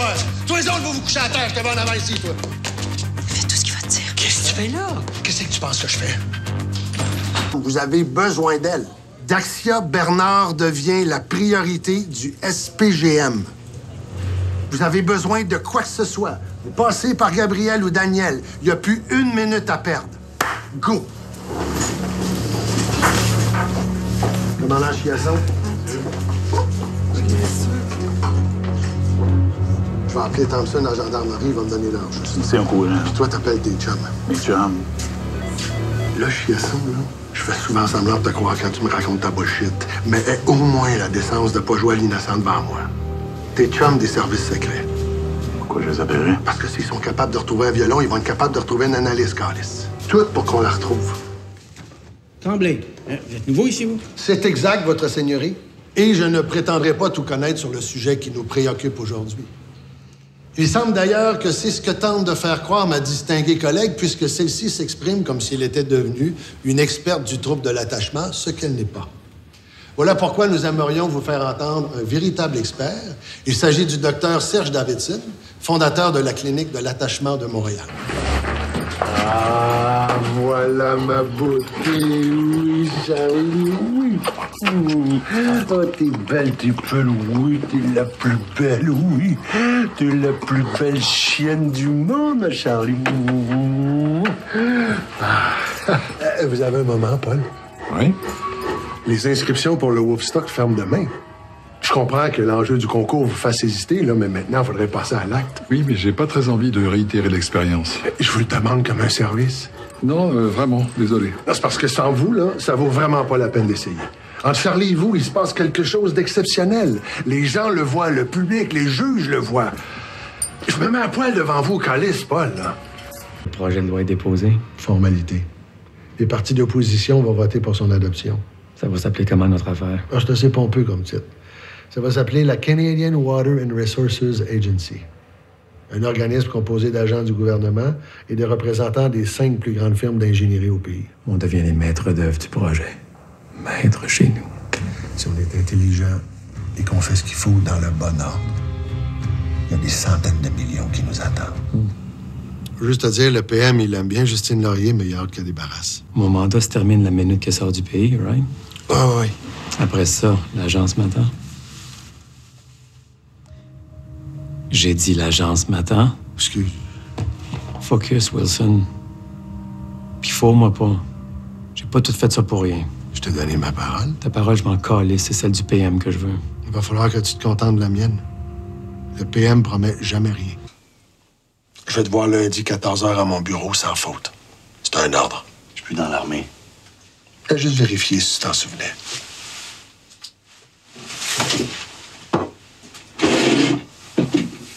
soir. Tous les autres, vous vous couchez à terre. Je te vais en avant ici, toi. Fais tout ce qu'il va te dire. Qu'est-ce que tu fais là? Qu'est-ce que tu penses que je fais? Vous avez besoin d'elle. Daxia Bernard devient la priorité du SPGM. Vous avez besoin de quoi que ce soit. Vous passez par Gabriel ou Daniel. Il n'y a plus 1 minute à perdre. Go! Commandant Chiasson. Je vais appeler Thompson à la gendarmerie, il va me donner l'âge. C'est un coup, là. Puis toi, t'appelles tes chums. Mes chums. Là, Chiasson, là, je fais souvent semblant de te croire quand tu me racontes ta bullshit. Mais aie au moins la décence de pas jouer à l'innocent devant moi. Tes chums des services secrets. Pourquoi je les appellerais? Parce que s'ils sont capables de retrouver un violon, ils vont être capables de retrouver une analyse, Carlis. Tout pour qu'on la retrouve. Tremblay, vous êtes nouveau ici, vous? C'est exact, votre seigneurie. Et je ne prétendrai pas tout connaître sur le sujet qui nous préoccupe aujourd'hui. Il semble d'ailleurs que c'est ce que tente de faire croire ma distinguée collègue, puisque celle-ci s'exprime comme si elle était devenue une experte du trouble de l'attachement, ce qu'elle n'est pas. Voilà pourquoi nous aimerions vous faire entendre un véritable expert. Il s'agit du docteur Serge Davidson, fondateur de la clinique de l'attachement de Montréal. Ah, voilà ma beauté, oui, Charlie, oui. Oh, t'es belle, t'es belle, oui, t'es la plus belle, oui. T'es la plus belle chienne du monde, Charlie. Vous avez un moment, Paul? Oui? Les inscriptions pour le Woofstock ferment demain. Je comprends que l'enjeu du concours vous fasse hésiter, là, mais maintenant, il faudrait passer à l'acte. Oui, mais j'ai pas très envie de réitérer l'expérience. Je vous le demande comme un service. Non, vraiment, désolé. Non, c'est parce que sans vous, là, ça vaut vraiment pas la peine d'essayer. Entre Charlie et vous, il se passe quelque chose d'exceptionnel. Les gens le voient, le public, les juges le voient. Je me mets à poil devant vous, Calice, Paul, là. Le projet de loi est déposé. Formalité. Les partis d'opposition vont voter pour son adoption. Ça va s'appeler comment, notre affaire? Ah, c'est assez pompeux comme titre. Ça va s'appeler la Canadian Water and Resources Agency. Un organisme composé d'agents du gouvernement et de représentants des 5 plus grandes firmes d'ingénierie au pays. On devient les maîtres d'œuvre du projet. Maîtres chez nous. Si on est intelligent et qu'on fait ce qu'il faut dans le bon ordre, il y a des centaines de millions qui nous attendent. Juste à dire, le PM, il aime bien Justine Laurier, mais il a hâte qu'elle débarrasse. Mon mandat se termine la minute qu'elle sort du pays, right? Ah oui. Après ça, l'agence m'attend. J'ai dit l'agence m'attend. Excuse. Focus, Wilson. Puis faut-moi pas. J'ai pas tout fait ça pour rien. Je t'ai donné ma parole. Ta parole, je m'en calisse. C'est celle du PM que je veux. Il va falloir que tu te contentes de la mienne. Le PM promet jamais rien. Je vais te voir lundi, 14h, à mon bureau, sans faute. C'est un ordre. Je suis plus dans l'armée. J'ai juste vérifié si tu t'en souvenais.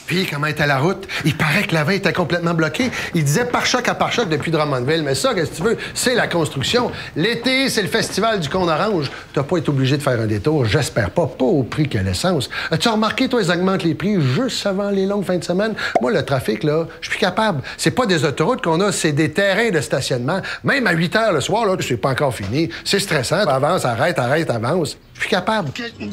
Puis, comment était la route? Il paraît que la veille était complètement bloquée. Il disait pare-choc à pare-choc depuis Drummondville. Mais ça, qu'est-ce que tu veux? C'est la construction. L'été, c'est le festival du Cône Orange. T'as pas été obligé de faire un détour, j'espère pas. Pas au prix que l'essence. As-tu remarqué, toi, ils augmentent les prix juste avant les longues fins de semaine? Moi, le trafic, là, je suis plus capable. C'est pas des autoroutes qu'on a, c'est des terrains de stationnement. Même à 8 h le soir, là, c'est pas encore fini. C'est stressant. Avance, arrête, avance. Je suis capable.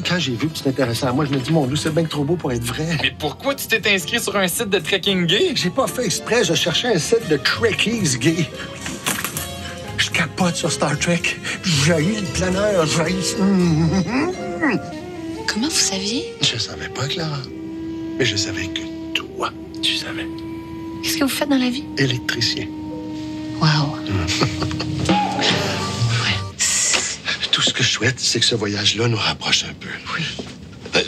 Quand j'ai vu que tu t'intéressais à moi, je me dis, mon Dieu, c'est bien trop beau pour être vrai. Mais pourquoi tu t'es inscrit sur un site de trekking gay? J'ai pas fait exprès, je cherchais un site de trekkies gay. Je capote sur Star Trek. J'haïs le planeur, j'haïs... Comment vous saviez? Je savais pas, Clara. Mais je savais que toi, tu savais. Qu'est-ce que vous faites dans la vie? Électricien. Wow. Tout ce que je souhaite, c'est que ce voyage-là nous rapproche un peu. Oui.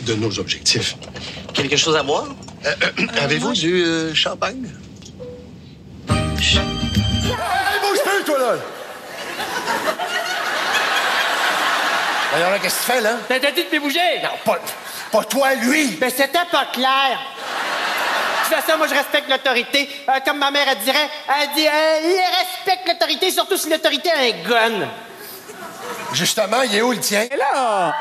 De nos objectifs. Quelque chose à boire? Avez-vous du champagne? Je... Hey, bouge plus, toi, là! Alors là, qu'est-ce que tu fais, là? T'as dit de me bouger? Non, pas toi, lui! Mais c'était pas clair. De toute façon, moi, je respecte l'autorité. Comme ma mère, elle dirait, elle dit, respecte l'autorité, surtout si l'autorité a un gun. Justement, il est où le tien? Et là!